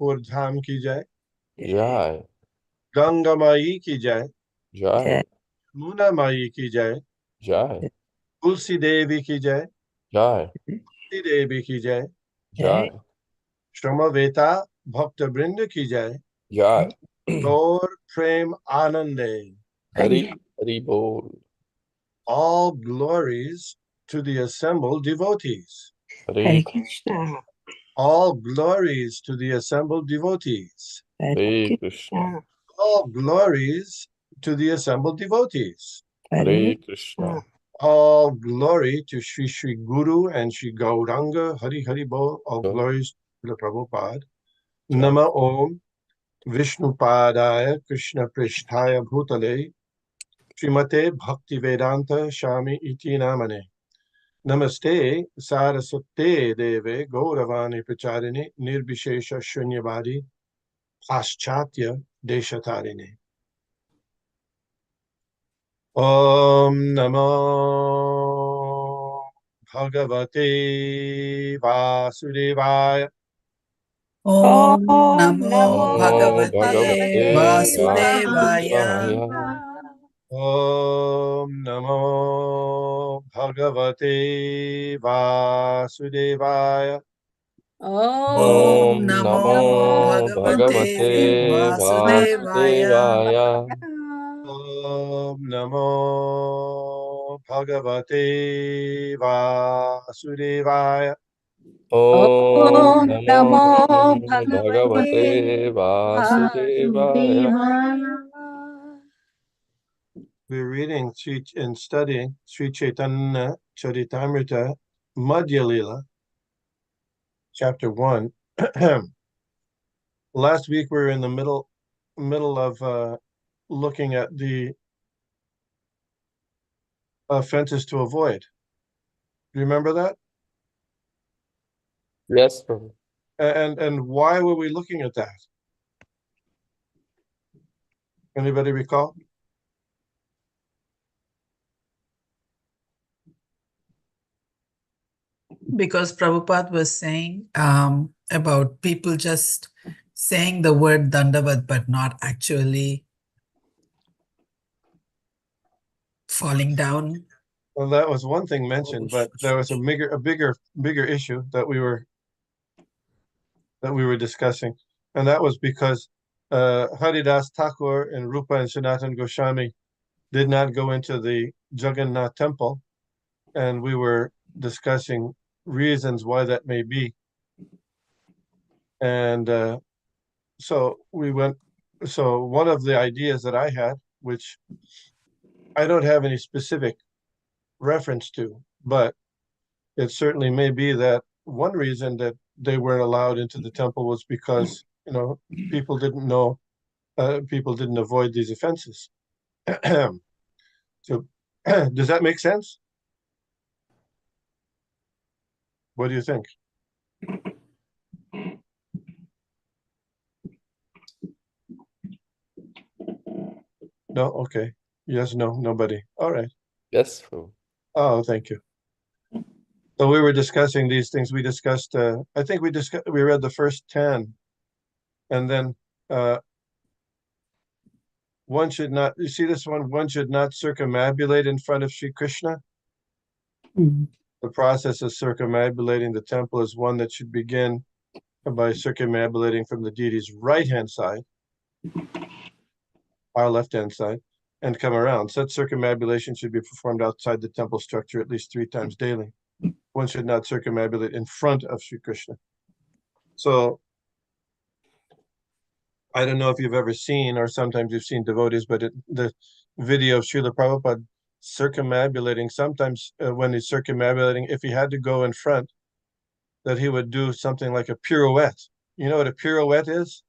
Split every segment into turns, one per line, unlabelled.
ठाकुर धाम की जय,
Jai.
गंगा माई की जय,
Jai.
मुना माई की जय,
Jai.
तुलसी देवी की जय,
Jai.
तुलसी देवी की जय,
Jai.
श्रमवेता भक्त वृंद की जय,
Jai.
Gaur Prem Anande.
Hari. Hari Bol.
All glories to the assembled devotees.
Hare
All glories to the assembled devotees.
Hare Krishna.
All glories to the assembled devotees.
Hare Krishna.
All glory to Sri Sri Guru and Sri Gauranga Hari Hari Bol. All
Jai.
glories to the Prabhupada.
Jai.
Nama Om Vishnupadaya Krishna Prishtaya Bhutale Srimate Bhaktivedanta Shami Iti Namane. Namaste Saraswate Deve Gauravani Pracharini Nirbishesha Shunyavadi Paschatya Deshatarine. Om Namo Bhagavate Vasudevaya.
Om Namo
Namo
Bhagavate
Bhagavate
Vasudevaya.
Vasudevaya.
Om Namo Bhagavate Vasudevaya.
Om
Om
Namo
Namo
Bhagavate
Bhagavate
Vasudevaya.
Vasudevaya.
Om Namo Bhagavate Vasudevaya.
Om
Om
Namo
Namo
Bhagavate
Bhagavate
Vasudevaya.
Vasudevaya.
We're reading and studying Sri Caitanya Charitamrita Madhya Lila, Chapter 1. Last week we were in the middle of looking at the offenses to avoid. Do you remember that?
Yes, Prabhu.
And why were we looking at that? Anybody recall?
Because Prabhupada was saying about people just saying the word Dandavat but not actually falling down.
Well, that was one thing mentioned, but there was a bigger issue that we were discussing, and that was because Haridas Thakur and Rupa and Sanatan Goswami did not go into the Jagannath temple, and we were discussing reasons why that may be. And so one of the ideas that I had, which I don't have any specific reference to, but it certainly may be that one reason that they weren't allowed into the temple was because, people didn't know, people didn't avoid these offenses. So, does that make sense? What do you think? No? Okay. Yes, no, nobody. All right.
Yes, Prabhu.
Oh, thank you. So we were discussing these things. We discussed, I think we read the first 10, and then one should not, you see this one should not circumambulate in front of Sri Krishna.
Mm.
The process of circumambulating the temple is one that should begin by circumambulating from the deity's right-hand side, our left-hand side, and come around. Such circumambulation should be performed outside the temple structure at least 3 times daily. One should not circumambulate in front of Sri Krishna. So I don't know if you've ever seen, or sometimes you've seen devotees, but the video of Srila Prabhupada circumambulating, sometimes when he's circumambulating, if he had to go in front, that he would do something like a pirouette. You know what a pirouette is?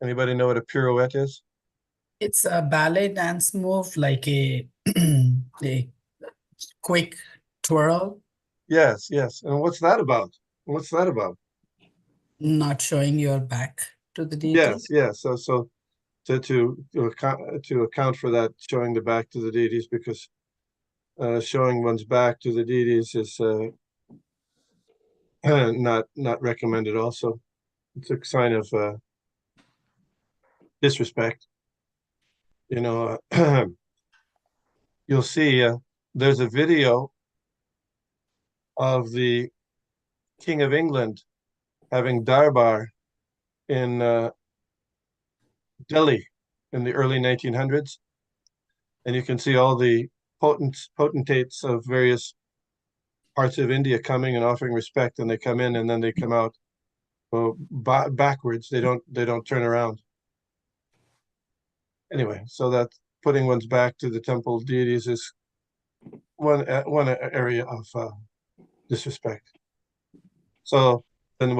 Anybody know what a pirouette is?
It's a ballet dance move, like a quick twirl.
Yes, yes. And what's that about? What's that about?
Not showing your back to the deity.
Yes, yes. So to account for that, showing the back to the deities, because showing one's back to the deities is not recommended also. It's a sign of disrespect. You know, you'll see there's a video of the King of England having darbar in Delhi in the early 1900s, and you can see all the potentates of various parts of India coming and offering respect, and they come in and then they come out backwards. They don't turn around. Anyway, so that putting one's back to the temple deities is one area of disrespect. So then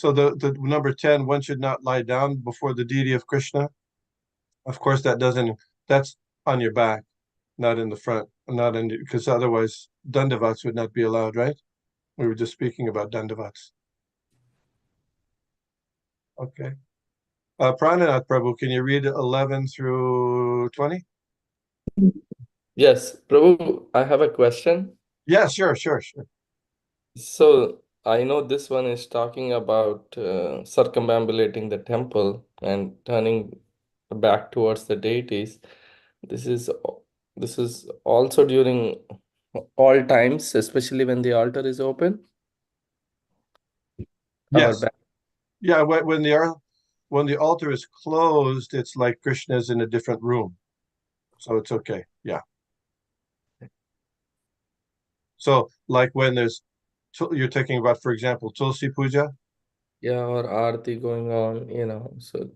the number 10, one should not lie down before the deity of Krishna. Of course, that's on your back, not in the front, not in, because otherwise dandavats would not be allowed, right? We were just speaking about dandavats. Okay. Prananath Prabhu, can you read 11 through 20?
Yes, Prabhu, I have a question.
Yeah, sure.
So I know this one is talking about circumambulating the temple and turning back towards the deities. This is this is also during all times, especially when the altar is open. Our
Yes.
back.
Yeah, when the altar is closed, it's like Krishna's in a different room. So it's okay. Yeah. So like when you're talking about, for example, Tulsi Puja.
Yeah, or aarti going on, so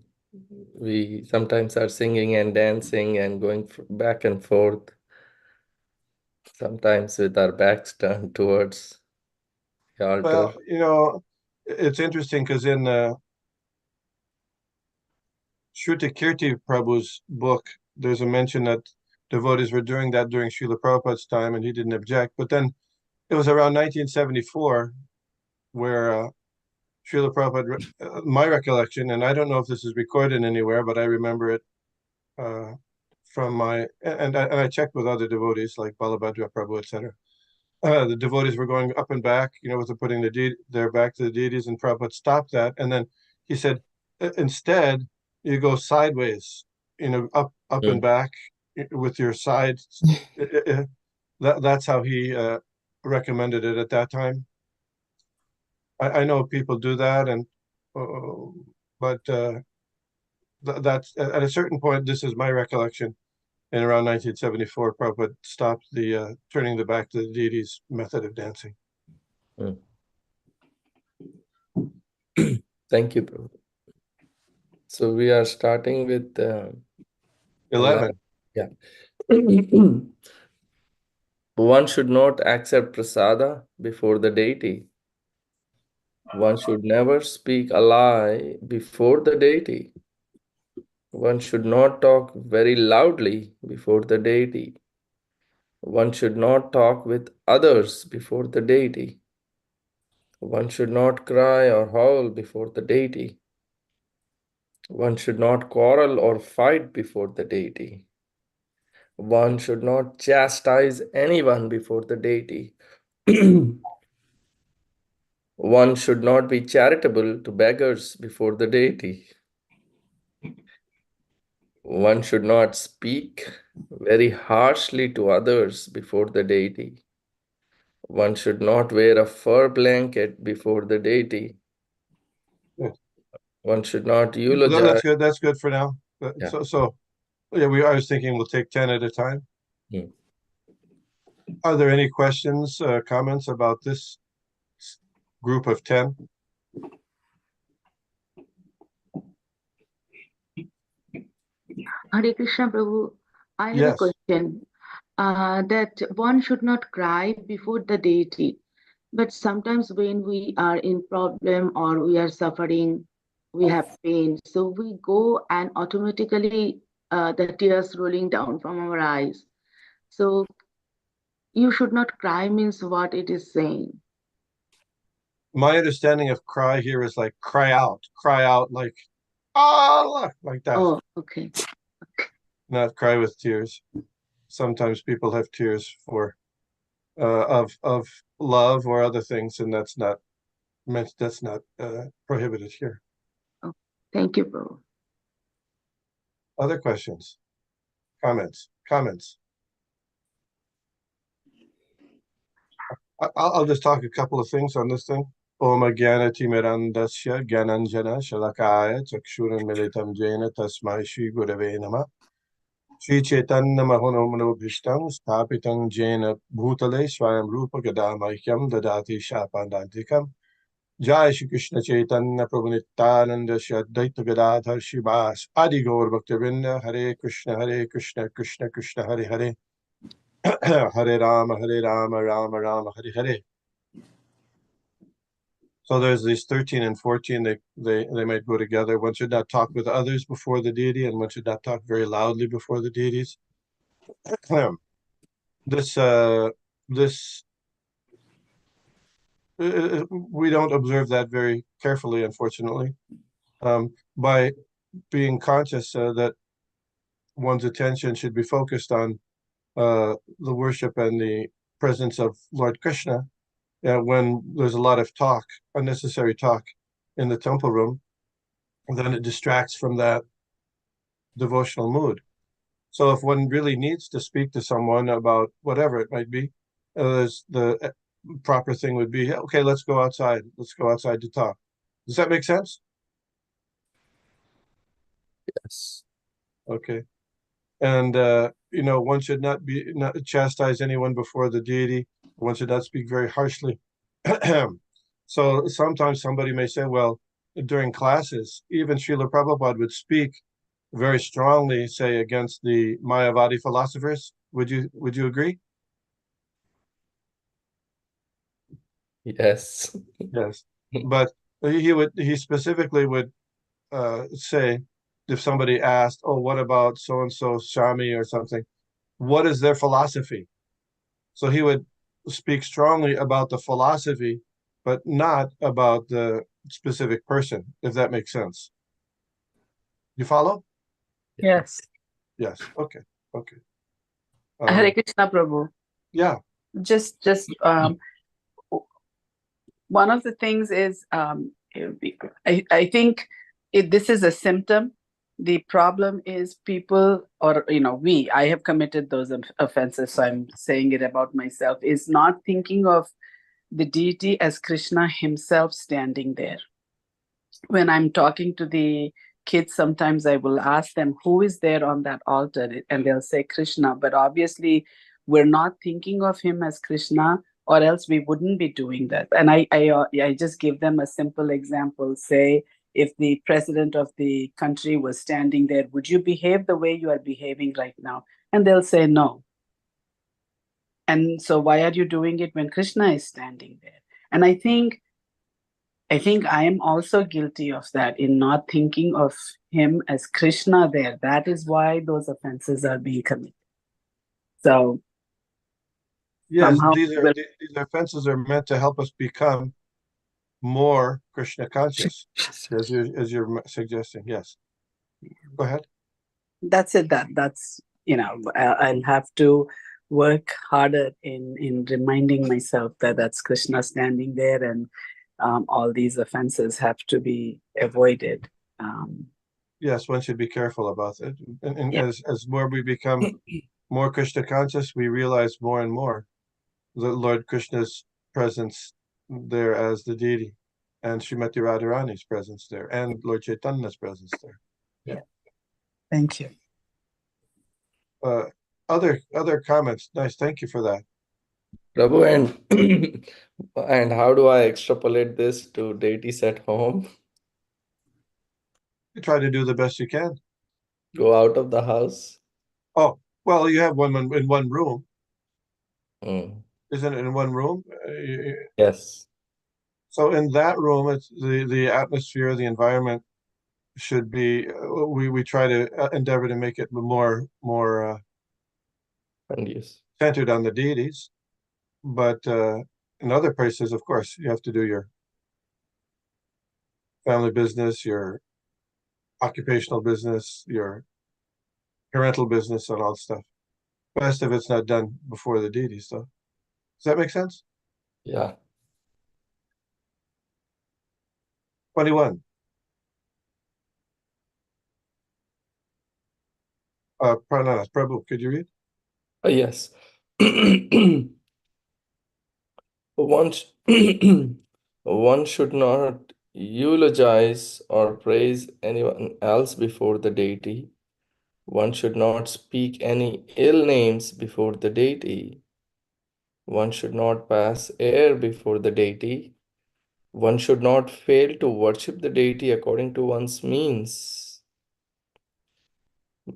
we sometimes are singing and dancing and going back and forth, sometimes with our backs turned towards the altar.
Well, it's interesting because in Shruti Kirti Prabhu's book, there's a mention that devotees were doing that during Srila Prabhupada's time, and he didn't object. But then it was around 1974 where Srila Prabhupada, my recollection, and I don't know if this is recorded anywhere, but I remember it from and I checked with other devotees like Balabhadra Prabhu, etc. The devotees were going up and back, with putting their back to the deities, and Prabhupada stopped that. And then he said, instead, you go sideways, up and back with your sides. That's how he recommended it at that time. I know people do that, but that's at a certain point. This is my recollection. In around 1974, Prabhupada stopped the turning the back to the deities method of dancing.
Thank you, Prabhu. So we are starting with
11.
Yeah. One should not accept prasada before the deity. One should never speak a lie before the deity. One should not talk very loudly before the deity. One should not talk with others before the deity. One should not cry or howl before the deity. One should not quarrel or fight before the deity. One should not chastise anyone before the deity. One should not be charitable to beggars before the deity. One should not speak very harshly to others before the deity. One should not wear a fur blanket before the deity.
Good.
One should not
No,
eulogize.
that's good. That's good for now.
Yeah.
I was thinking we'll take 10 at a time. Are there any questions, comments about this group of 10?
Hare Krishna Prabhu, I have a
Yes.
question. That one should not cry before the deity, but sometimes when we are in problem or we are suffering, we have pain, so we go and automatically the tears rolling down from our eyes. So you should not cry means what it is saying.
My understanding of cry here is like cry out like, ah, like that.
Oh, okay.
Not cry with tears. Sometimes people have tears for of love or other things, and that's not meant. That's not prohibited here.
Oh, thank you, Prabhu.
Other questions, comments. I'll just talk a couple of things on this thing. Om Jnana Timirandasya Gyananjana Shalakaya Chakshuranmilitam Jena Tasmai Shri Gurave Namah. Shri Chaitanya Mahamanobhishtam Sthapitam Jena Bhutale Swayam Rupa Gadamahyam Dadati Shapandantikam. Jai Shri Krishna Chaitanya Prabhu Nityananda Shri Advaita Gadadhar Shivas Adi Gaur Bhaktivinoda Hare Krishna Krishna Krishna Hare Hare Hare Rama Rama Rama Hare Hare. So there's these 13 and 14, they might go together. One should not talk with others before the deity, and one should not talk very loudly before the deities. This we don't observe that very carefully, unfortunately. By being conscious that one's attention should be focused on the worship and the presence of Lord Krishna, when there's a lot of talk, unnecessary talk in the temple room, then it distracts from that devotional mood. So if one really needs to speak to someone about whatever it might be, the proper thing would be, okay, let's go outside. Let's go outside to talk. Does that make sense?
Yes.
Okay. And, one should not chastise anyone before the deity. One should not speak very harshly. So sometimes somebody may say, well, during classes, even Srila Prabhupada would speak very strongly, say, against the Mayavadi philosophers. Would you agree?
Yes.
Yes. But he specifically would say, if somebody asked, oh, what about so-and-so Shami or something, what is their philosophy? So he would speak strongly about the philosophy, but not about the specific person, if that makes sense. You follow?
Yes.
Yes. Okay.
Hare Krishna, Prabhu.
Yeah.
Just one of the things is, I think this is a symptom. The problem is people, or I have committed those offenses, so I'm saying it about myself, is not thinking of the deity as Krishna himself standing there. When I'm talking to the kids, sometimes I will ask them, who is there on that altar? And they'll say Krishna, but obviously we're not thinking of him as Krishna, or else we wouldn't be doing that. And I just give them a simple example. Say, if the president of the country was standing there, would you behave the way you are behaving right now? And they'll say no. And so why are you doing it when Krishna is standing there? And I think I am also guilty of that, in not thinking of him as Krishna there. That is why those offenses are being committed. So
yes,
somehow
these offenses are meant to help us become more Krishna conscious, as you're suggesting. Yes. Go ahead.
that's it. That's I'll have to work harder in reminding myself that that's Krishna standing there, and all these offenses have to be avoided.
Yes, one should be careful about it. And
Yeah.
as more we become more Krishna conscious, we realize more and more the Lord Krishna's presence there as the deity, and Srimati Radharani's presence there, and Lord Chaitanya's presence there.
Yeah. Thank you.
Other comments? Nice, thank you for that.
Prabhu, and and how do I extrapolate this to deities at home?
You try to do the best you can.
Go out of the house?
Oh, well, you have one in one room.
Mm.
Isn't it in one room?
Yes.
So in that room, it's the atmosphere, the environment should be. We try to endeavor to make it more
And yes.
centered on the deities. But in other places, of course, you have to do your family business, your occupational business, your parental business, and all that stuff. Best if it's not done before the deities, though. Does that make sense?
Yeah.
21. Prananas, Prabhu, could you read?
Yes. One, one should not eulogize or praise anyone else before the deity. One should not speak any ill names before the deity. One should not pass air before the deity. One should not fail to worship the deity according to one's means.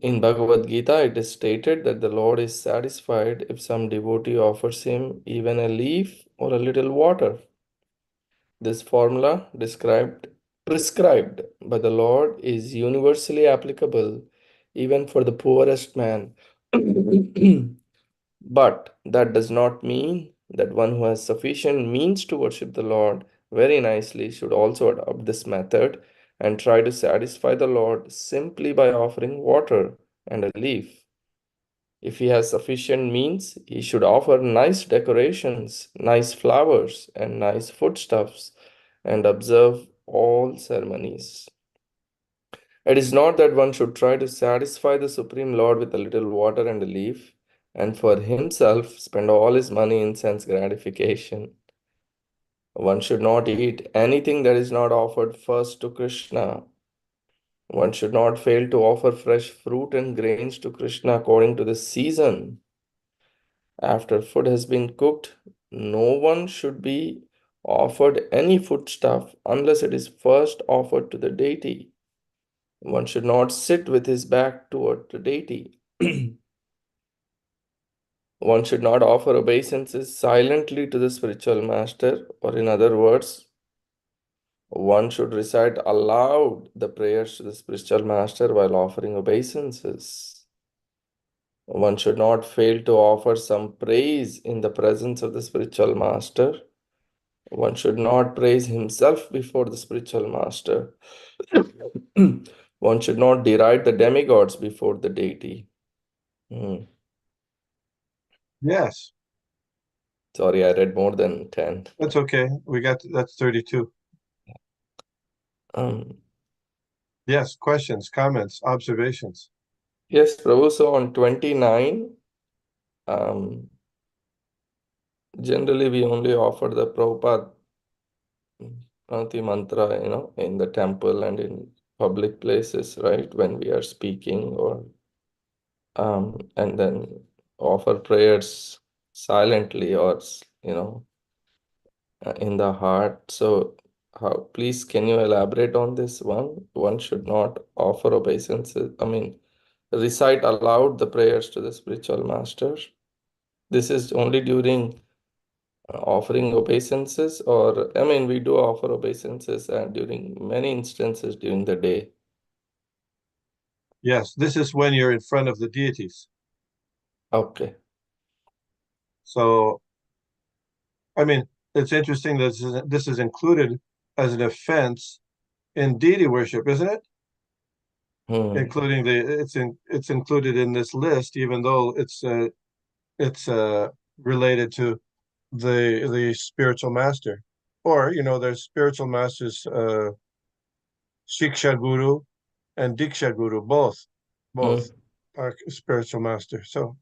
In Bhagavad Gita, it is stated that the Lord is satisfied if some devotee offers him even a leaf or a little water. This formula prescribed by the Lord is universally applicable even for the poorest man. But that does not mean that one who has sufficient means to worship the Lord very nicely should also adopt this method and try to satisfy the Lord simply by offering water and a leaf. If he has sufficient means, he should offer nice decorations, nice flowers, and nice foodstuffs, and observe all ceremonies. It is not that one should try to satisfy the Supreme Lord with a little water and a leaf, and for himself spend all his money in sense gratification. One should not eat anything that is not offered first to Krishna. One should not fail to offer fresh fruit and grains to Krishna according to the season. After food has been cooked, no one should be offered any foodstuff unless it is first offered to the deity. One should not sit with his back toward the deity. One should not offer obeisances silently to the spiritual master, or in other words, one should recite aloud the prayers to the spiritual master while offering obeisances. One should not fail to offer some praise in the presence of the spiritual master. One should not praise himself before the spiritual master. One should not deride the demigods before the deity.
Yes,
Sorry, I read more than 10.
that's okay. That's 32.
Um,
Yes, questions, comments, observations.
yes, Prabhu, so on 29, generally we only offer the Prabhupada Pranati mantra, in the temple and in public places, right? When we are speaking or and then offer prayers silently or in the heart. So please can you elaborate on this one? One should not offer obeisances. I mean, recite aloud the prayers to the spiritual master. This is only during offering obeisances, or I mean, we do offer obeisances during many instances during the day.
Yes, this is when you're in front of the deities.
Okay.
So, I mean, it's interesting that this is included as an offense in deity worship, isn't it? Including it's included in this list, even though it's related to the spiritual master, or there's spiritual masters, Shiksha Guru and Diksha Guru, both are spiritual masters. So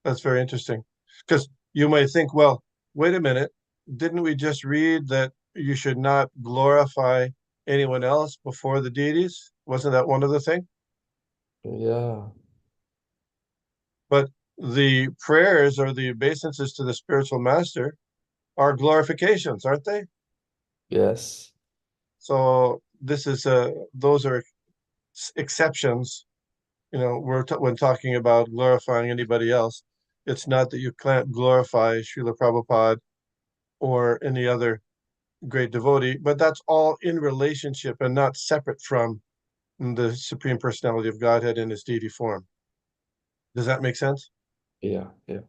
that's very interesting, because you might think, well, wait a minute, didn't we just read that you should not glorify anyone else before the deities? Wasn't that one of the things?
Yeah.
But the prayers or the obeisances to the spiritual master are glorifications, aren't they?
Yes.
So those are exceptions. When talking about glorifying anybody else, it's not that you can't glorify Srila Prabhupada or any other great devotee, but that's all in relationship and not separate from the Supreme Personality of Godhead in his deity form. Does that make sense?
Yeah. Yeah.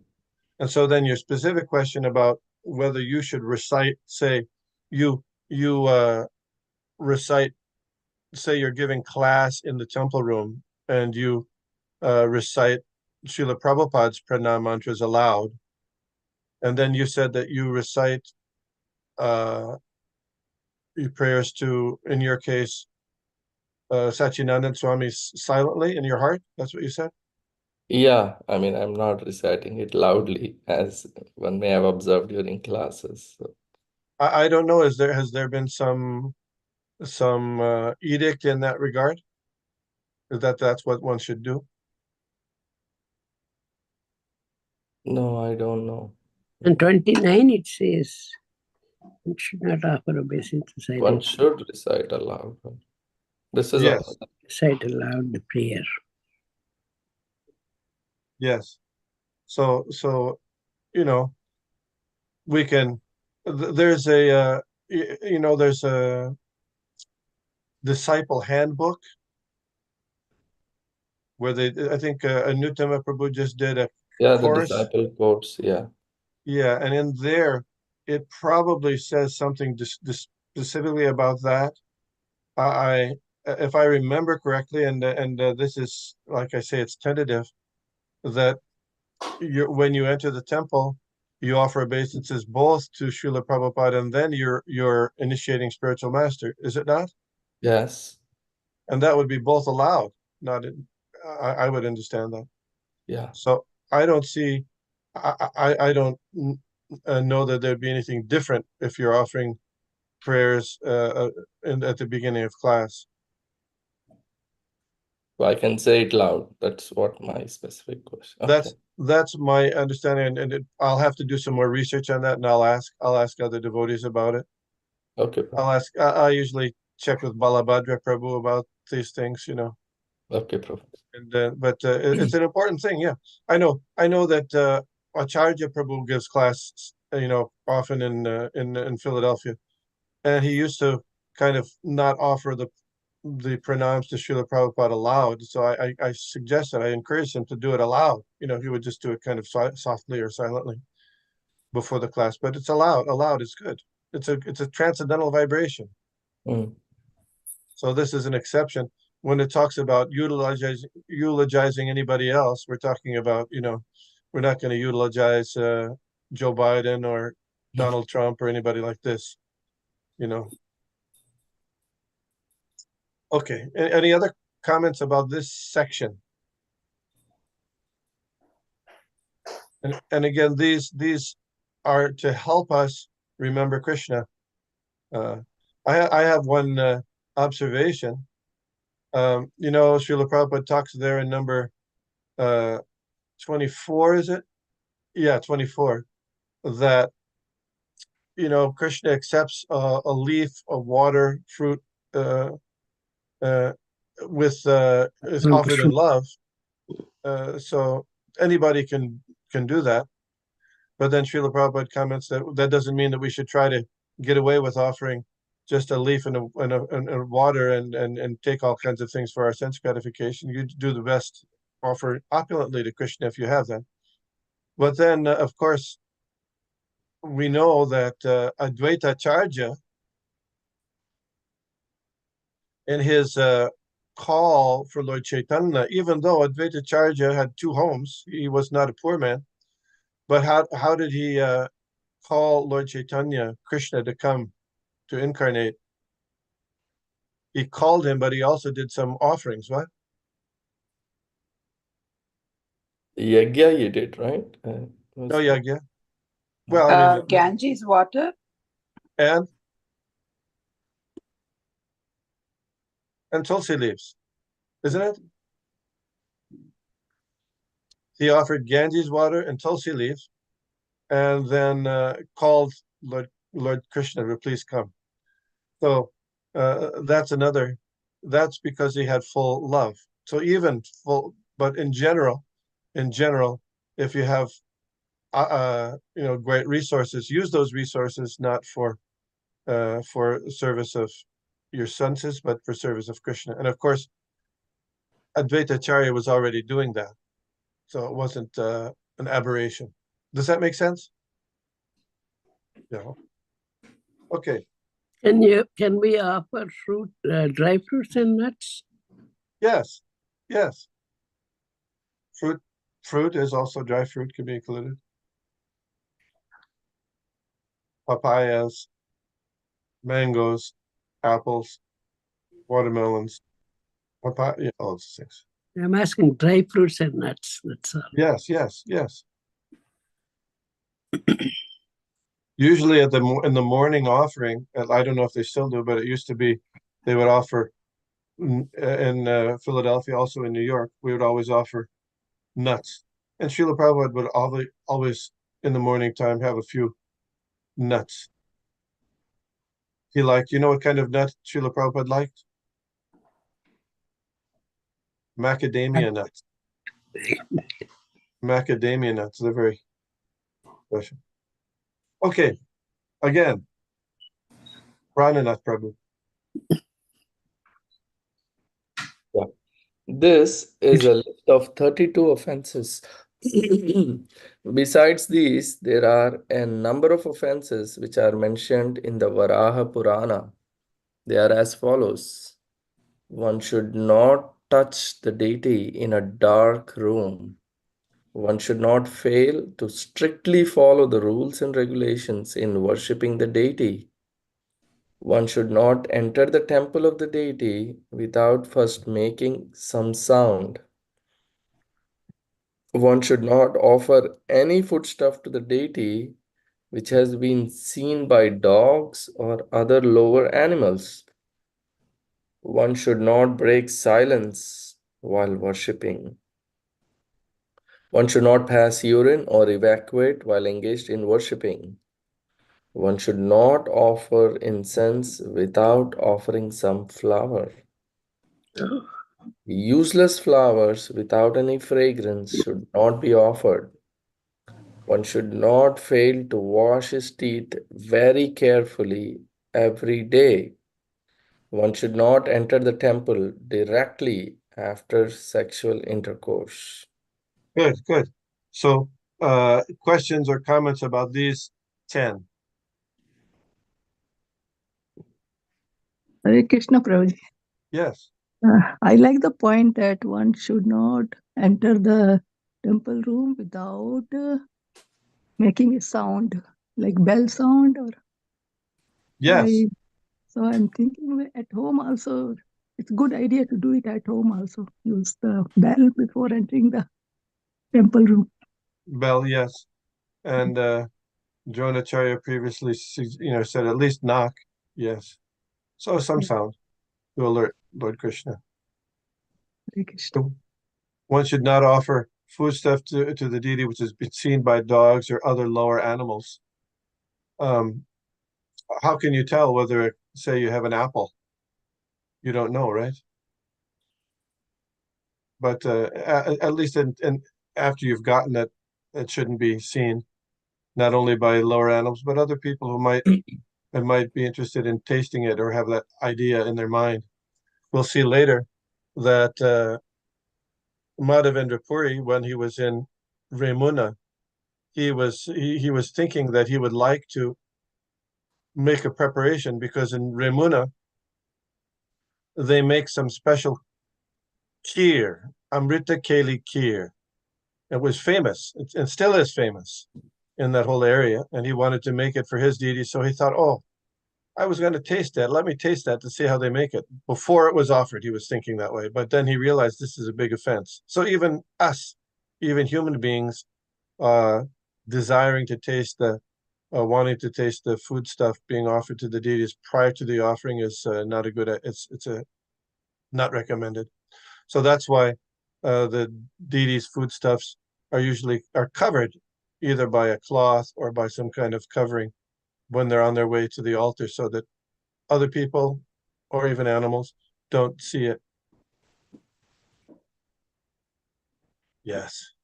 And so then your specific question about whether you should you recite, say you're giving class in the temple room and you recite Srila Prabhupada's pranam mantras aloud. And then you said that you recite your prayers to, in your case, Satchidananda Swami silently in your heart. That's what you said?
Yeah, I mean, I'm not reciting it loudly, as one may have observed during classes. So,
I don't know. Has there been some edict in that regard? That's what one should do?
no, I don't know.
And 29 it says, one should not offer obeisance to
One
silence.
should recite aloud. This is
Yes.
all.
Recite aloud the prayer.
Yes. So you know, we can. There's a there's a disciple handbook where I think Anuttama Prabhu just did a
Yeah, the
course.
disciple quotes. Yeah.
Yeah, and in there, it probably says something specifically about that. I, if I remember correctly, and this is, like I say, it's tentative, that when you enter the temple, you offer obeisances both to Srila Prabhupada and then your initiating spiritual master, is it not?
Yes.
And that would be both allowed, not I would understand that.
Yeah.
So I don't see, I don't know that there'd be anything different if you're offering prayers at the beginning of class.
So I can say it loud. That's what my specific question. Okay.
That's my understanding, and I'll have to do some more research on that, and I'll ask other devotees about it.
Okay.
I'll ask. I usually check with Balabhadra Prabhu about these things,
Okay, Prabhu.
and but it's an important thing. Yeah, I know that Acharya Prabhu gives class, often in Philadelphia, and he used to kind of not offer the pranams to Srila Prabhupada aloud. So I suggested, I encouraged him to do it aloud. He would just do it kind of softly or silently before the class. But it's allowed. Allowed is good. It's a transcendental vibration.
Mm.
So this is an exception. When it talks about eulogizing anybody else, we're talking about, we're not going to eulogize Joe Biden or Donald Trump or anybody like this, Okay. Any other comments about this section? And again, these are to help us remember Krishna. I have one observation. Srila Prabhupada talks there in number 24, is it? Yeah, 24. That Krishna accepts a leaf, a water, fruit, with is offered in love. So anybody can do that. But then Srila Prabhupada comments that doesn't mean that we should try to get away with offering just a leaf and a water and take all kinds of things for our sense gratification. You do the best, offer opulently to Krishna if you have that. But then, of course, we know that Advaita Acharya, in his call for Lord Chaitanya, even though Advaita Acharya had two homes, he was not a poor man. But how did he call Lord Chaitanya, Krishna, to come to incarnate? He called him, but he also did some offerings. What?
Yagya you did, right?
Oh, yeah. Well, I mean,
Ganges water.
and Tulsi leaves, isn't it? He offered Ganges water and Tulsi leaves, and then called Lord Krishna to please come. So that's because he had full love. So even full, but in general, if you have great resources, use those resources not for service of your senses, but for service of Krishna. And of course, Advaita Acharya was already doing that, so it wasn't an aberration. Does that make sense? Yeah. Okay.
Can we offer fruit, dry fruits and nuts?
Yes. Fruit is also dry fruit can be included. papayas, mangoes, apples, watermelons, papaya, all those things.
I'm asking dry fruits and nuts. That's all.
Yes, yes, yes. Usually in the morning offering, and I don't know if they still do, but it used to be they would offer in Philadelphia, also in New York, we would always offer nuts. And Srila Prabhupada would always in the morning time have a few nuts. He liked, you know what kind of nut Srila Prabhupada liked? Macadamia nuts. Macadamia nuts, they're very special. Okay, again, Prananath Prabhu.
This is a list of 32 offenses. Besides these, there are a number of offenses which are mentioned in the Varaha Purana. They are as follows. One should not touch the deity in a dark room. One should not fail to strictly follow the rules and regulations in worshipping the deity. One should not enter the temple of the deity without first making some sound. One should not offer any foodstuff to the deity which has been seen by dogs or other lower animals. One should not break silence while worshipping. One should not pass urine or evacuate while engaged in worshipping. One should not offer incense without offering some flower. Useless flowers without any fragrance should not be offered. One should not fail to wash his teeth very carefully every day. One should not enter the temple directly after sexual intercourse.
Good, good. So questions or comments about these 10?
Hare Krishna Prabhuji.
Yes.
I like the point that one should not enter the temple room without making a sound, like bell sound. Or
Yes.
So I'm thinking at home also, it's a good idea to do it at home also. Use the bell before entering the temple room.
Bell, yes. And Dronacharya previously said at least knock. Yes. So some sound to alert Lord Krishna.
Hare Krishna.
One should not offer foodstuff to the deity which has been seen by dogs or other lower animals. How can you tell whether, say, you have an apple? You don't know, right? But at least after you've gotten it, it shouldn't be seen, not only by lower animals, but other people who might be interested in tasting it or have that idea in their mind. We'll see later that Madhavendra Puri, when he was in Remuna, he was thinking that he would like to make a preparation because in Remuna they make some special kheer, Amrita Keli kheer. It was famous, and still is famous in that whole area, and he wanted to make it for his deity. So he thought, oh, I was going to taste that. Let me taste that to see how they make it. Before it was offered, he was thinking that way. But then he realized this is a big offense. So even us, even human beings, desiring to taste wanting to taste the food stuff being offered to the deities prior to the offering is not a good. It's not recommended. So that's why the deities' foodstuffs are covered either by a cloth or by some kind of covering when they're on their way to the altar, so that other people or even animals don't see it. Yes.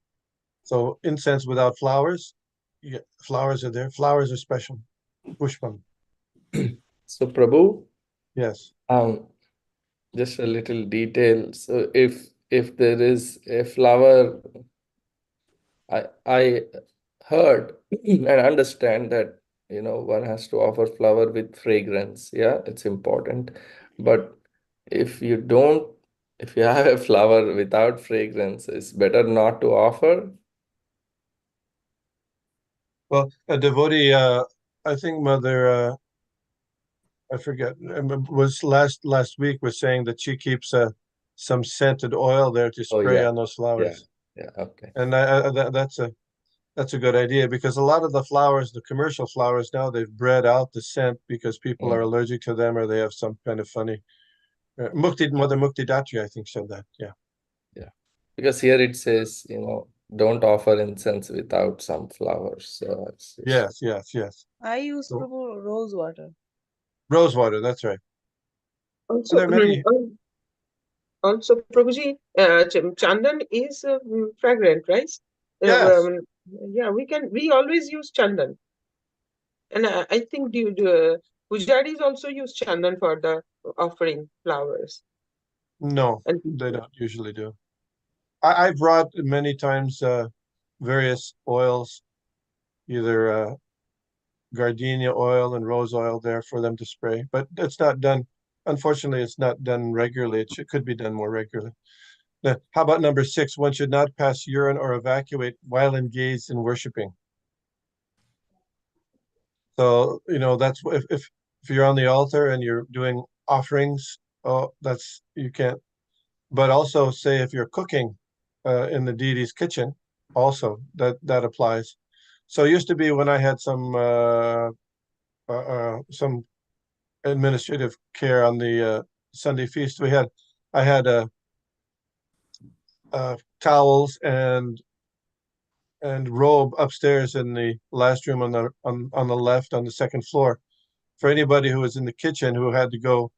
So incense without flowers, flowers are there. Flowers are special. Pushpam.
So, Prabhu,
Yes.
just a little detail. So, if there is a flower, I heard and understand that one has to offer flower with fragrance. Yeah, it's important. But if you have a flower without fragrance, it's better not to offer.
Well, a devotee I think Mother, I forget, was last week was saying that she keeps some scented oil there to
Oh,
spray
yeah.
on those flowers.
Yeah. Okay.
And that's a good idea because a lot of the flowers, the commercial flowers now, they've bred out the scent because people are allergic to them or they have some kind of funny. Mother Mukti Datri, I think, said that. Yeah.
Yeah. Because here it says, don't offer incense without some flowers. So
Yes, yes, yes.
I use
So,
rose water.
rose water, that's right.
Also,
There are many.
also, Prabhuji, chandan is fragrant, right?
Yes.
Yeah, we always use chandan. And I think pujaris also use chandan for the offering flowers.
No,
And
they don't usually do. I've brought many times various oils, either gardenia oil and rose oil there for them to spray, but it's not done. Unfortunately, it's not done regularly. Could be done more regularly. Now, how about number 6? One should not pass urine or evacuate while engaged in worshiping. So, that's if you're on the altar and you're doing offerings, you can't. But also say if you're cooking in the deity's kitchen, also that applies. So it used to be when I had some administrative care on the Sunday feast, I had towels and robe upstairs in the last room on the left on the second floor for anybody who was in the kitchen who had to go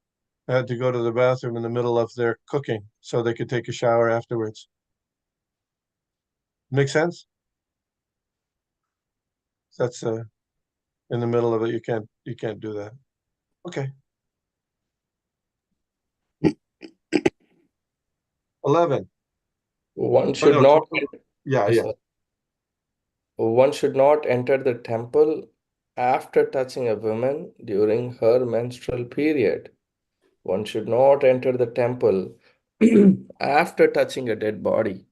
to the bathroom in the middle of their cooking so they could take a shower afterwards. Make sense? That's in the middle of it. You can't do that. Okay. 11.
One
Oh,
should
no,
not.
yeah.
Sorry. One should not enter the temple after touching a woman during her menstrual period. One should not enter the temple after touching a dead body.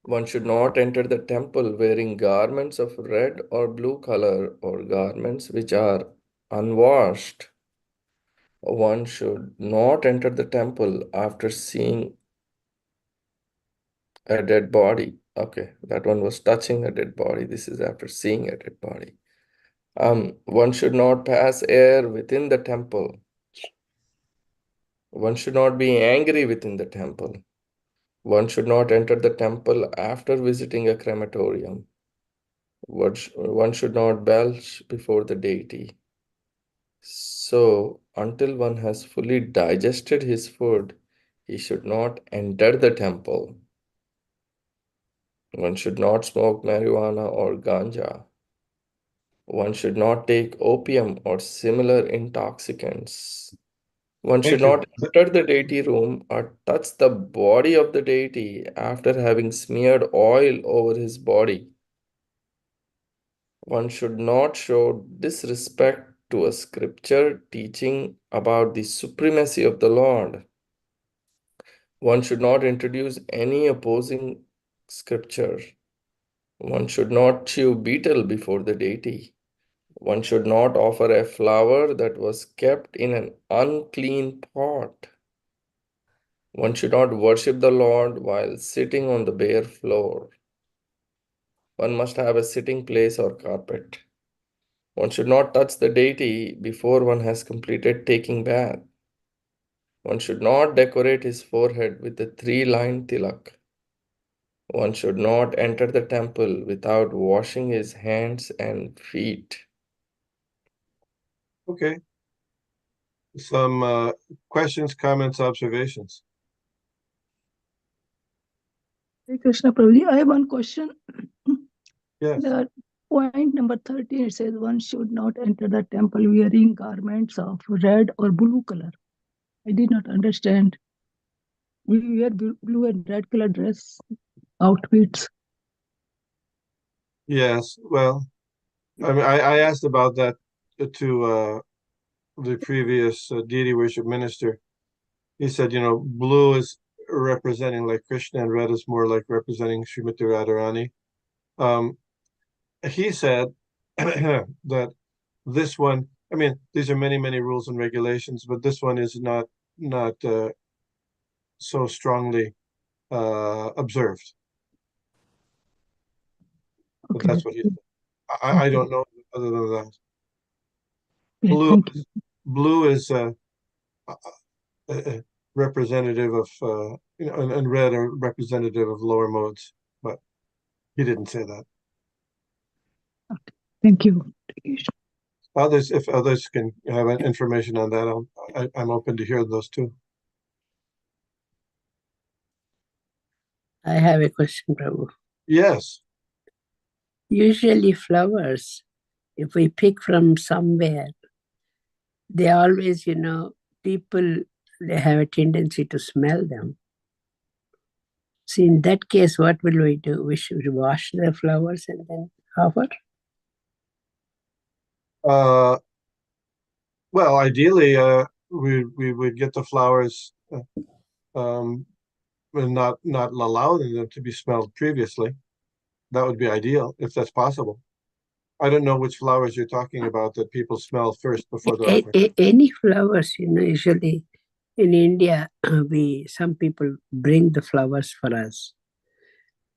One should not enter the temple wearing garments of red or blue color or garments which are unwashed. One should not enter the temple after seeing a dead body. Okay, that one was touching a dead body. This is after seeing a dead body. One should not pass air within the temple. One should not be angry within the temple. One should not enter the temple after visiting a crematorium. One should not belch before the deity. So, until one has fully digested his food, he should not enter the temple. One should not smoke marijuana or ganja. One should not take opium or similar intoxicants. One should
Thank you.
not enter the deity room or touch the body of the deity after having smeared oil over his body. One should not show disrespect to a scripture teaching about the supremacy of the Lord. One should not introduce any opposing scripture. One should not chew betel before the deity. One should not offer a flower that was kept in an unclean pot. One should not worship the Lord while sitting on the bare floor. One must have a sitting place or carpet. One should not touch the deity before one has completed taking bath. One should not decorate his forehead with a 3-line tilak. One should not enter the temple without washing his hands and feet.
Okay. Some questions, comments, observations.
Hare Krishna Prabhuji, I have one question.
Yes.
The point number 13, it says one should not enter the temple wearing garments of red or blue color. I did not understand. We wear blue and red color dress outfits.
Yes. Well, I mean, I asked about that to the previous deity worship minister. He said, blue is representing like Krishna and red is more like representing Srimati Radharani. He said that this one, I mean, these are many, many rules and regulations, but this one is not so strongly observed. But
Okay,
that's what he said. I don't know other than that.
okay,
Blue,
thank you.
blue is representative of, and red are representative of lower modes, but he didn't say that.
Thank you.
Others, if others can have information on that, I'm open to hear those too.
I have a question, Prabhu.
Yes.
Usually flowers, if we pick from somewhere, they always, people, they have a tendency to smell them. So in that case, what will we do? We should wash the flowers and then offer?
Well, ideally, we would get the flowers, and not allowing them to be smelled previously. That would be ideal if that's possible. I don't know which flowers you're talking about that people smell first before they're offered.
Any flowers, usually in India, some people bring the flowers for us.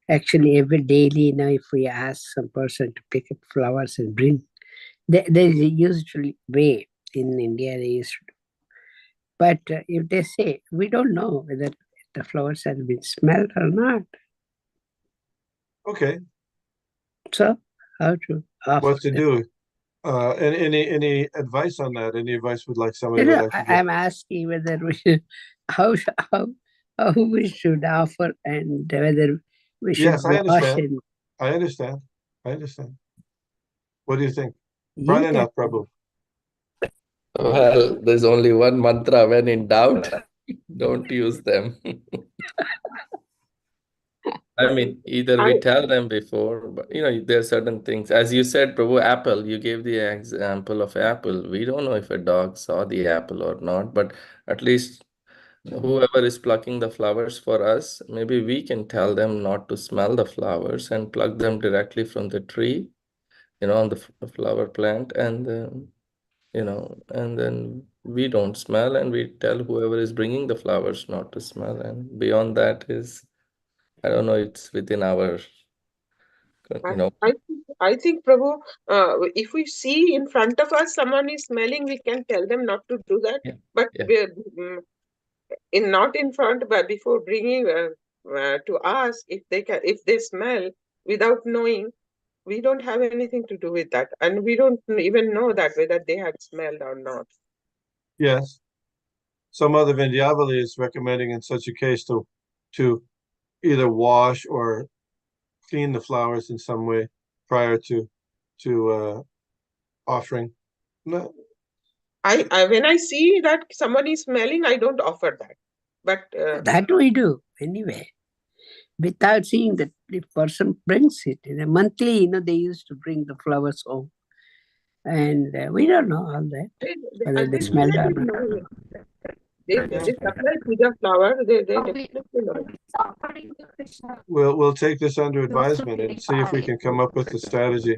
Actually, every daily, if we ask some person to pick up flowers and bring, there's a usual way in India they used to do. But if they say, we don't know whether the flowers have been smelled or not.
Okay.
So, how to offer
What to
them?
do? Any advice on that? Any advice somebody would like to give?
I'm asking whether we should, how we should offer and whether we should
Yes, I
wash
understand.
and
I understand. I understand. What do you think?
yeah.
Prananath Prabhu.
Well, there's only one mantra. When in doubt, don't use them. I mean, either we
I
tell them before, but there are certain things. As you said, Prabhu, apple, you gave the example of apple. We don't know if a dog saw the apple or not, but at least whoever is plucking the flowers for us, maybe we can tell them not to smell the flowers and pluck them directly from the tree, on the flower plant, and and then we don't smell, and we tell whoever is bringing the flowers not to smell. And beyond that is, I don't know, it's within our,
I,
you know,
I think, Prabhu, if we see in front of us someone is smelling, we can tell them not to do that.
yeah,
But
yeah.
not in front, but before bringing to ask if they smell without knowing, we don't have anything to do with that, and we don't even know that whether they had smelled or not.
Yes. Some other Vindyavali is recommending in such a case to either wash or clean the flowers in some way prior to offering. No.
I when I see that someone is smelling, I don't offer that. But
That we do anyway, without seeing that the person brings it. In a monthly, they used to bring the flowers home. And we don't know all that, whether they smelled or
definitely
not.
know it. They supply puja flower. They definitely know it.
We'll take this under advisement and see if we can come up with a strategy.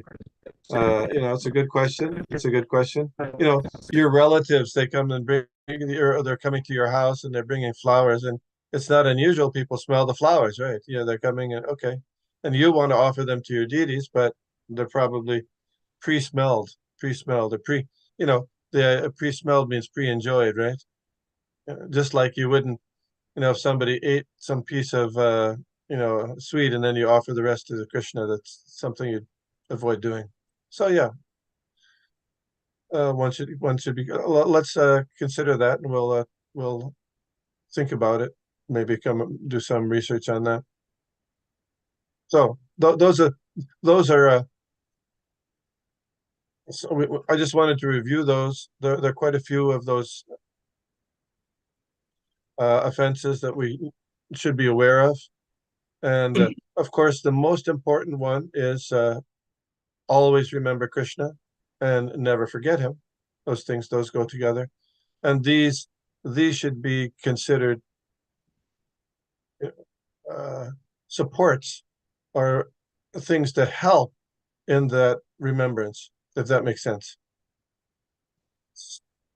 It's a good question. It's a good question. Your relatives, they come and or they're coming to your house and they're bringing flowers, and it's not unusual. People smell the flowers, right? Yeah, they're coming and okay, and you want to offer them to your deities, but they're probably pre-smelled, or the pre-smelled means pre-enjoyed, right? Just like you wouldn't, if somebody ate some piece of, sweet and then you offer the rest to the Krishna, that's something you'd avoid doing. So yeah, one should be. Let's consider that, and we'll think about it. Maybe do some research on that. So those are. So I just wanted to review those. There are quite a few of those offenses that we should be aware of, and of course, the most important one is always remember Krishna and never forget him. Those go together, and these should be considered supports or things to help in that remembrance, if that makes sense.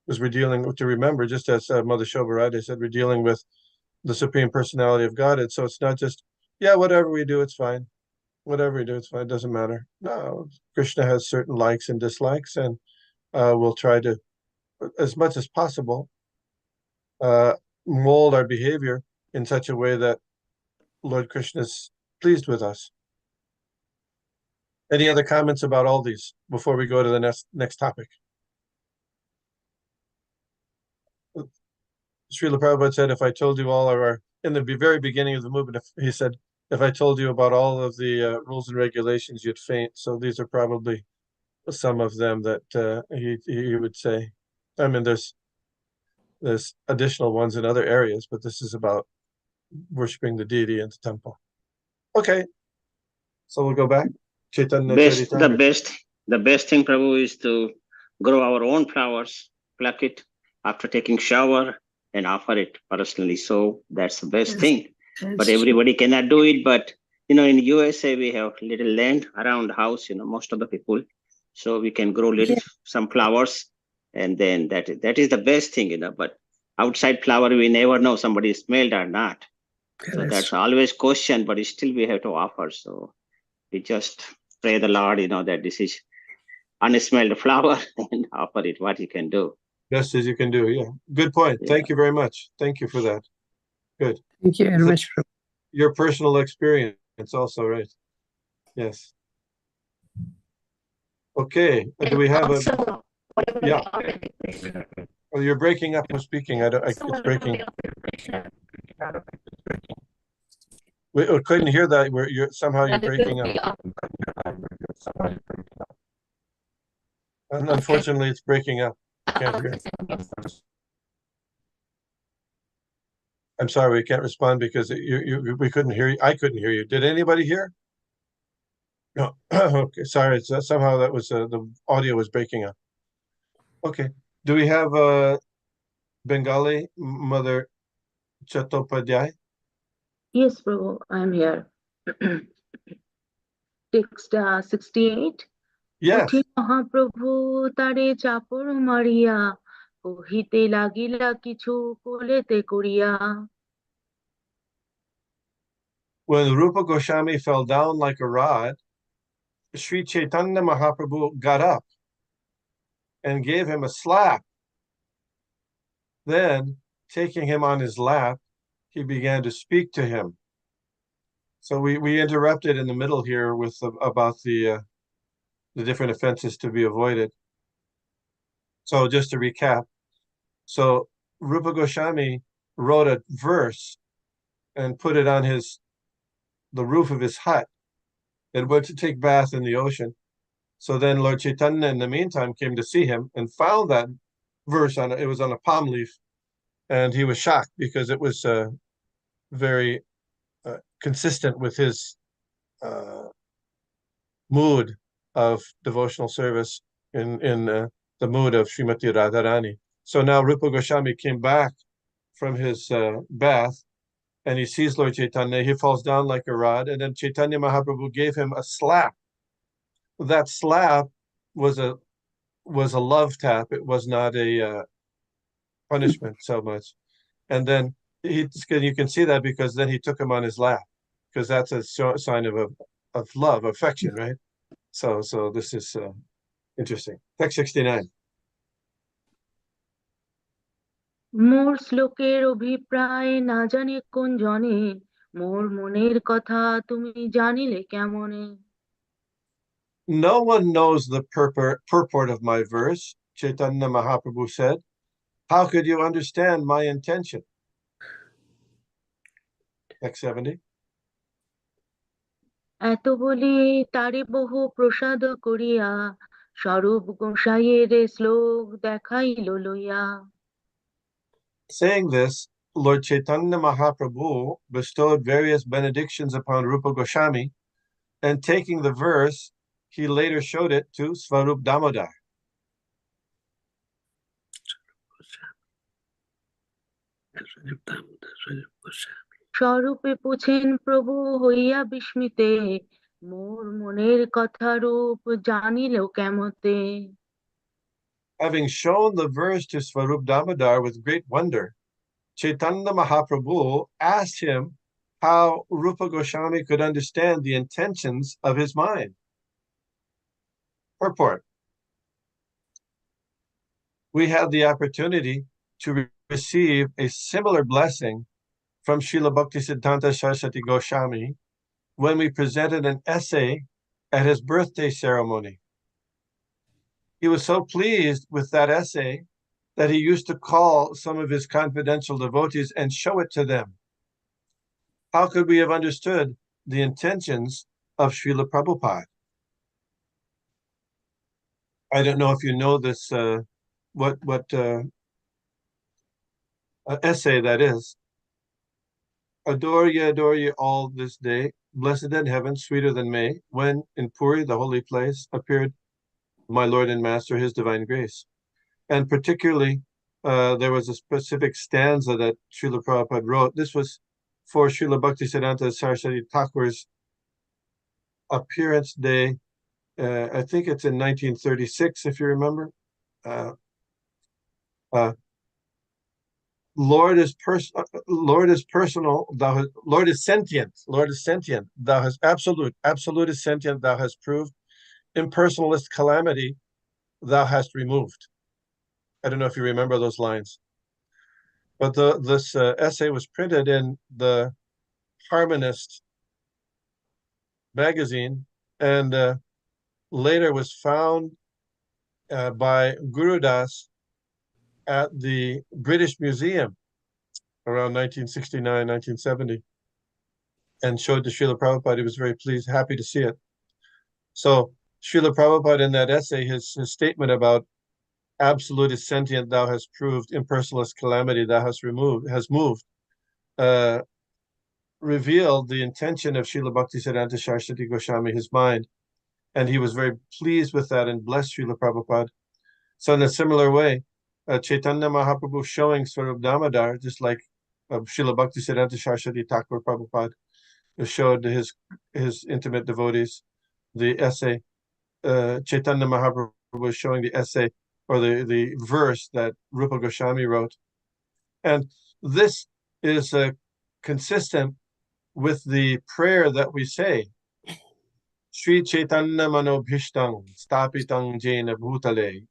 Because we're dealing with, to remember, just as Mother Shobharade said, we're dealing with the Supreme Personality of Godhead. So it's not just, yeah, whatever we do, it's fine. Whatever we do, it's fine. It doesn't matter. No, Krishna has certain likes and dislikes, and we'll try to, as much as possible, mold our behavior in such a way that Lord Krishna is pleased with us. Any other comments about all these before we go to the next topic? Srila Prabhupada said, if I told you all of our, in the very beginning of the movement, he said, if I told you about all of the rules and regulations, you'd faint. So these are probably some of them that he would say. I mean, there's additional ones in other areas, but this is about worshiping the deity in the temple. Okay, so we'll go back. Caitanya Charitamrita.
The best thing, Prabhu, is to grow our own flowers, pluck it after taking shower, and offer it personally. So that's the best thing. But everybody cannot do it. But in USA we have little land around the house. Most of the people, so we can grow some flowers, and then that is the best thing. But outside flower, we never know somebody smelled or not. So that's always question. But still we have to offer. So we just pray the Lord, that this is unsmelled flower and offer it what you can do.
Best as you can do, yeah. Good point. Yeah. Thank you very much. Thank you for that. Good.
Thank you very much.
Your personal experience also, right? Yes. Okay. Do we have yeah. Oh, you're breaking up when speaking. It's breaking. We couldn't hear that. You're breaking up. And unfortunately, it's breaking up. Can't hear. I'm sorry, we can't respond because we couldn't hear you. I couldn't hear you. Did anybody hear? No. Okay, sorry. Somehow that was the audio was breaking up. Okay. Do we have Bengali Mother Chattopadhyay?
Yes, Prabhu, I'm here. Text 68.
Yes.
Mahaprabhu tare chapor Maria kohite lagila kichu kolete kuriya.
When Rupa Goswami fell down like a rod, Sri Chaitanya Mahaprabhu got up and gave him a slap. Then, taking him on his lap, he began to speak to him. So we interrupted in the middle here with about the different offenses to be avoided. So just to recap, so Rupa Goswami wrote a verse and put it on the roof of his hut and went to take bath in the ocean. So then Lord Chaitanya in the meantime came to see him and found that verse it was on a palm leaf, and he was shocked because it was very consistent with his mood of devotional service in the mood of Srimati Radharani. So now Rupa Goswami came back from his bath, and he sees Lord Chaitanya. He falls down like a rod, and then Chaitanya Mahaprabhu gave him a slap. That slap was a love tap. It was not a punishment so much. And then you can see that because then he took him on his lap, because that's a sign of love, affection, right? So this is interesting. Text 69.
মোর শ্লোকের অভিপ্রায় না জানে কোন জনে মোর মনের কথা তুমি জানিলে কেমনে.
No one knows the purport of my verse, Chaitanya Mahaprabhu said. How could you understand my intention? Text 70.
এত বলি তারে বহু প্রসাদ করিয়া স্বরূপ গোসাইয়ের শ্লোক দেখাইল লইয়া.
Saying this, Lord Chaitanya Mahaprabhu bestowed various benedictions upon Rupa Goswami, and taking the verse, he later showed it to Svarup Damodar.
স্বরূপে পুছেন প্রভু হইয়া বিস্মিতে মোর মনের কথা রূপ জানিল কেমতে।
Having shown the verse to Swarup Damodar with great wonder, Chaitanya Mahaprabhu asked him how Rupa Goswami could understand the intentions of his mind. Purport. We had the opportunity to receive a similar blessing from Srila Bhaktisiddhanta Saraswati Goswami when we presented an essay at his birthday ceremony. He was so pleased with that essay that he used to call some of his confidential devotees and show it to them. How could we have understood the intentions of Srila Prabhupada? I don't know if you know this, what essay that is. Adore ye all this day, blessed in heaven, sweeter than May, when in Puri, the holy place, appeared my Lord and Master, his divine grace. And particularly, there was a specific stanza that Srila Prabhupada wrote. This was for Srila Bhaktisiddhanta Saraswati Thakur's appearance day. I think it's in 1936, if you remember. Lord is personal. Lord is sentient. Lord is sentient. Thou hast absolute. Absolute is sentient. Thou hast proved. Impersonalist calamity, thou hast removed. I don't know if you remember those lines, but this essay was printed in the Harmonist magazine, and later was found by Gurudas at the British Museum around 1969, 1970, and showed to Srila Prabhupada. He was very pleased, happy to see it. So Srila Prabhupada, in that essay, his statement about absolute is sentient, thou hast proved, impersonalist calamity, thou hast moved, revealed the intention of Srila Bhaktisiddhanta Saraswati Goswami, his mind, and he was very pleased with that and blessed Srila Prabhupada. So in a similar way, Chaitanya Mahaprabhu showing Swarup Damodar, just like Srila Bhaktisiddhanta Saraswati Thakur Prabhupada showed his intimate devotees the essay. Chaitanya Mahaprabhu was showing the essay or the verse that Rupa Goswami wrote. And this is consistent with the prayer that we say, Sri Chaitanya Manobhishtang Stapitang Jena Bhutale.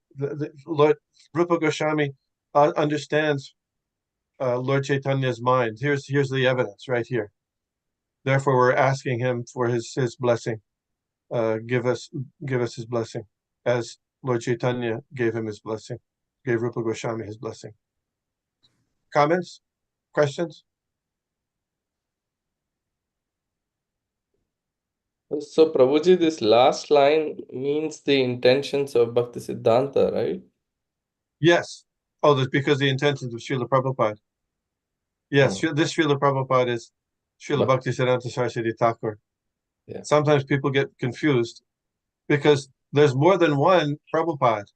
Lord Rupa Goswami understands Lord Chaitanya's mind. Here's the evidence right here. Therefore, we're asking him for his blessing. Give us his blessing, as Lord Chaitanya gave him his blessing, gave Rupa Goswami his blessing. Comments? Questions?
So, Prabhuji, this last line means the intentions of Bhaktisiddhanta, right?
Yes. Oh, that's because the intentions of Srila Prabhupada. Yes, this Srila Prabhupada is Srila Bhaktisiddhanta Saraswati Thakur.
Yeah.
Sometimes people get confused because there's more than one Prabhupada.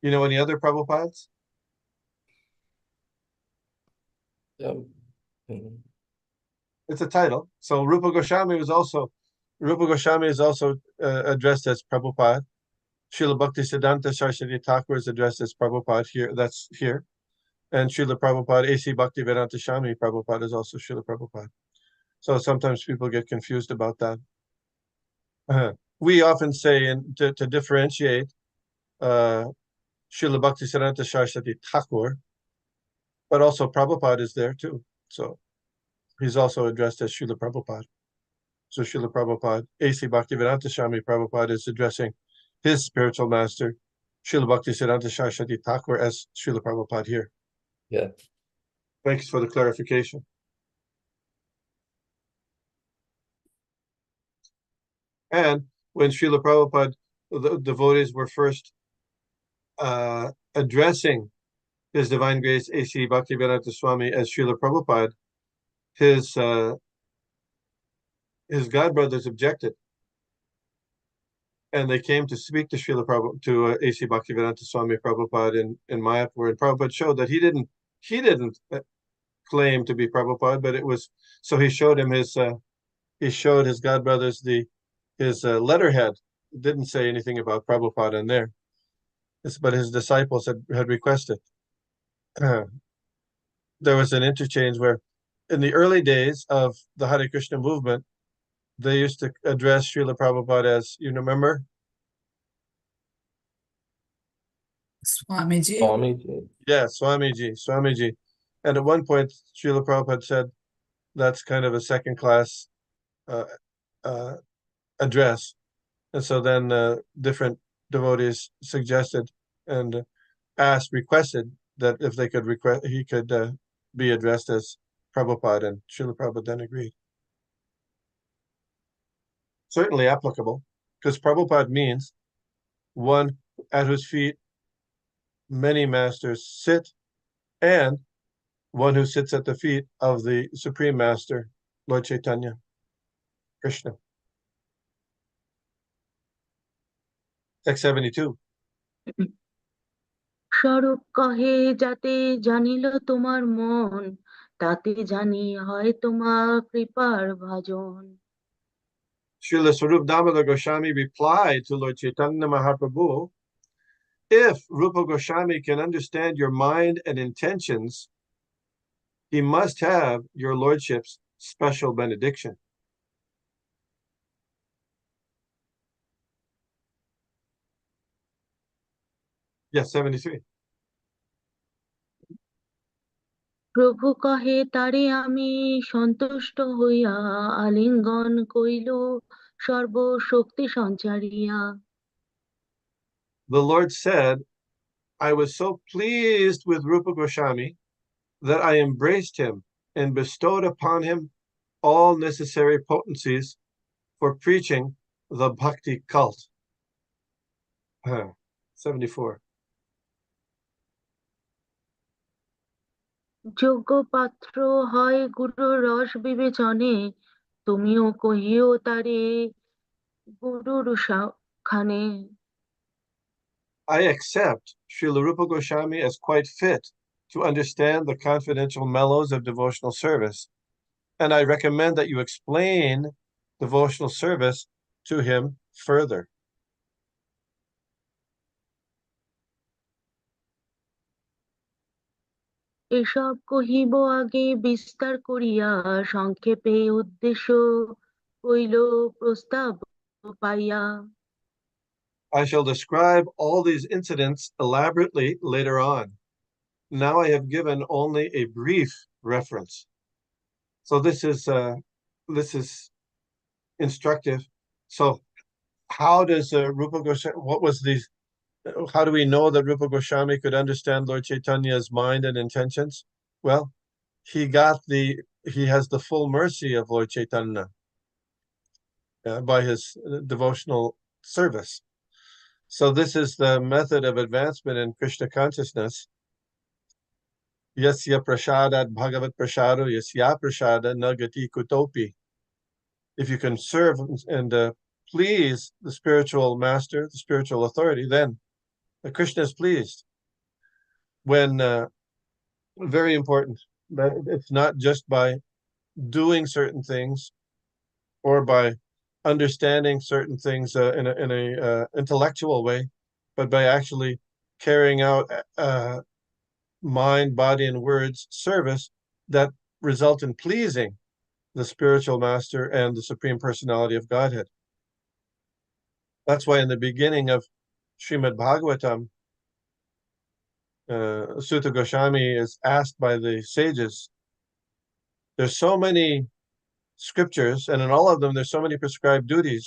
You know any other Prabhupads? It's a title. So Rupa Goswami is also addressed as Prabhupada. Srila Bhaktisiddhanta Saraswati Thakur is addressed as Prabhupada here. That's here. And Srila Prabhupada, A.C. Bhaktivedanta Swami Prabhupada is also Srila Prabhupada. So sometimes people get confused about that. We often say, to differentiate Srila Bhaktisiddhanta Saraswati Thakur, but also Prabhupada is there too. So he's also addressed as Srila Prabhupada. So Srila Prabhupada, A.C. Bhaktivedanta Swami Prabhupada is addressing his spiritual master, Srila Bhaktisiddhanta Saraswati Thakur, as Srila Prabhupada here.
Yeah.
Thanks for the clarification. And when Srila Prabhupada, the devotees were first addressing His Divine Grace A.C. Bhaktivedanta Swami as Srila Prabhupada, his godbrothers objected, and they came to speak to Srila Prabhupada, to A.C. Bhaktivedanta Swami Prabhupada in Mayapur, and Prabhupada showed that he didn't claim to be Prabhupada, but it was, so he showed him he showed his godbrothers his letterhead. It didn't say anything about Prabhupada in there. But his disciples had requested. There was an interchange where in the early days of the Hare Krishna movement, they used to address Srila Prabhupada as, you remember?
Swamiji.
Swamiji.
Yeah, Swamiji. And at one point, Srila Prabhupada said, that's kind of a second-class address. And so then different devotees suggested and requested that if they could request, he could be addressed as Prabhupada, and Srila Prabhupada then agreed. Certainly applicable, because Prabhupada means one at whose feet many masters sit, and one who sits at the feet of the Supreme Master, Lord Caitanya, Krishna. Text 72.
স্বরূপ কহে যাতে জানিল তোমার মন, তাতে জানি হয় তোমার কৃপার ভাজন।
Srila Swarup Damodar Goswami replied to Lord Chaitanya Mahaprabhu, if Rupa Goswami can understand your mind and intentions, he must have your lordship's special benediction. Yes, 73.
প্রভু কহে তারে আমি সন্তুষ্ট হইয়া আলিঙ্গন কইল সর্বশক্তি সঞ্চারিয়া।
The Lord said, I was so pleased with Rupa Goswami that I embraced him and bestowed upon him all necessary potencies for preaching the bhakti cult. 74.
যোগ্য পাত্র হয় গুরুর রস বিবেচনে, তুমিও কহিও তারে গুরুর খানে।
I accept Srila Rupa Goswami as quite fit to understand the confidential mellows of devotional service, and I recommend that you explain devotional service to him further.
এসব কহিব আগে বিস্তার করিয়া, সংক্ষেপে উদ্দেশ্য কইল প্রস্তাব পাইয়া।
I shall describe all these incidents elaborately later on. Now I have given only a brief reference. So this is instructive. So how does Rupa Goswami, how do we know that Rupa Goswami could understand Lord Chaitanya's mind and intentions? Well, he has the full mercy of Lord Chaitanya by his devotional service. So this is the method of advancement in Krishna consciousness. Yasya prasadat bhagavat prasado yasya prasada nagati kutopi. If you can serve and please the spiritual master, the spiritual authority, then Krishna is pleased. When very important that it's not just by doing certain things or by understanding certain things in a intellectual way, but by actually carrying out mind, body, and words service that result in pleasing the spiritual master and the Supreme Personality of Godhead. That's why in the beginning of Srimad Bhagavatam, Sutta Goswami is asked by the sages, there's so many scriptures, and in all of them, there's so many prescribed duties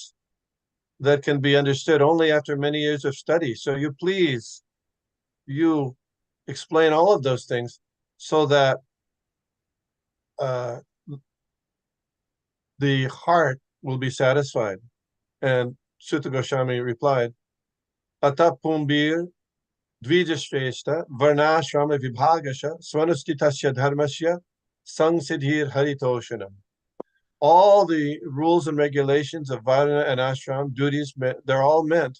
that can be understood only after many years of study. So you explain all of those things so that the heart will be satisfied. And Sutta Goswami replied, Ata pumbir dvijashreshta varnashrama vibhagasha swanustitasya dharmasya sangsiddhir haritoshanam. All the rules and regulations of Varna and Ashram duties, they're all meant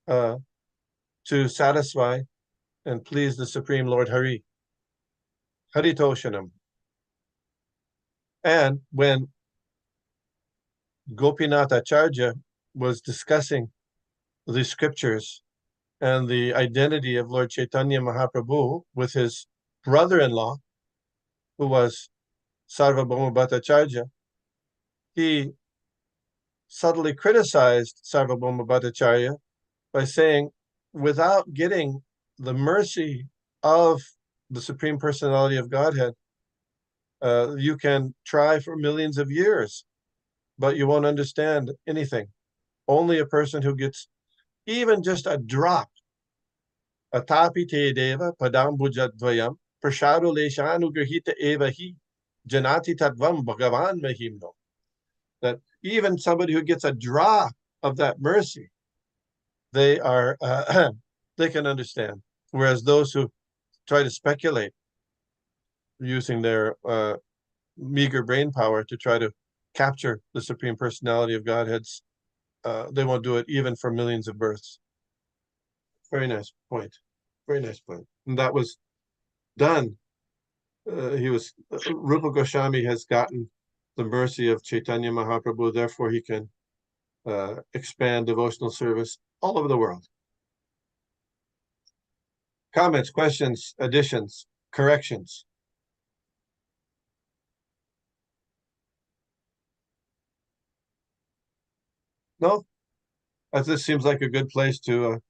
to satisfy and please the Supreme Lord Hari. Haritoshanam. And when Gopinath Acharya was discussing the scriptures and the identity of Lord Chaitanya Mahaprabhu with his brother-in-law, who was Sarvabhauma Bhattacharya, he subtly criticized Sarvabhauma Bhattacharya by saying, without getting the mercy of the Supreme Personality of Godhead, you can try for millions of years, but you won't understand anything. Only a person who gets even just a drop, atapi te deva padambujadvayam prashado leshanugrahita eva hi janati tatvam bhagavan mahimno. That even somebody who gets a drop of that mercy, they are they can understand. Whereas those who try to speculate using their meager brain power to try to capture the Supreme Personality of Godhead's, they won't do it even for millions of births. Very nice point. Very nice point. And that was done. Rupa Goswami has gotten the mercy of Chaitanya Mahaprabhu, therefore he can expand devotional service all over the world. Comments, questions, additions, corrections? No? This seems like a good place to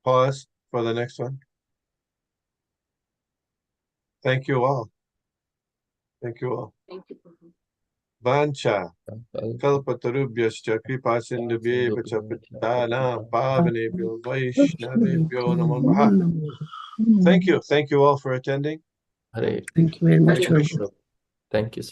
pause for the next one. Thank you all. Thank you all.
Thank you, Prabhu.
Vancha kalpatarubhyascha kripasindhubhyeva cha pattanam pavanebhyo vaishnavebhyo namo namaha. Thank you all for attending.
Hare.
Thank you very much.
Hare
Prabhu.
Thank you, sir.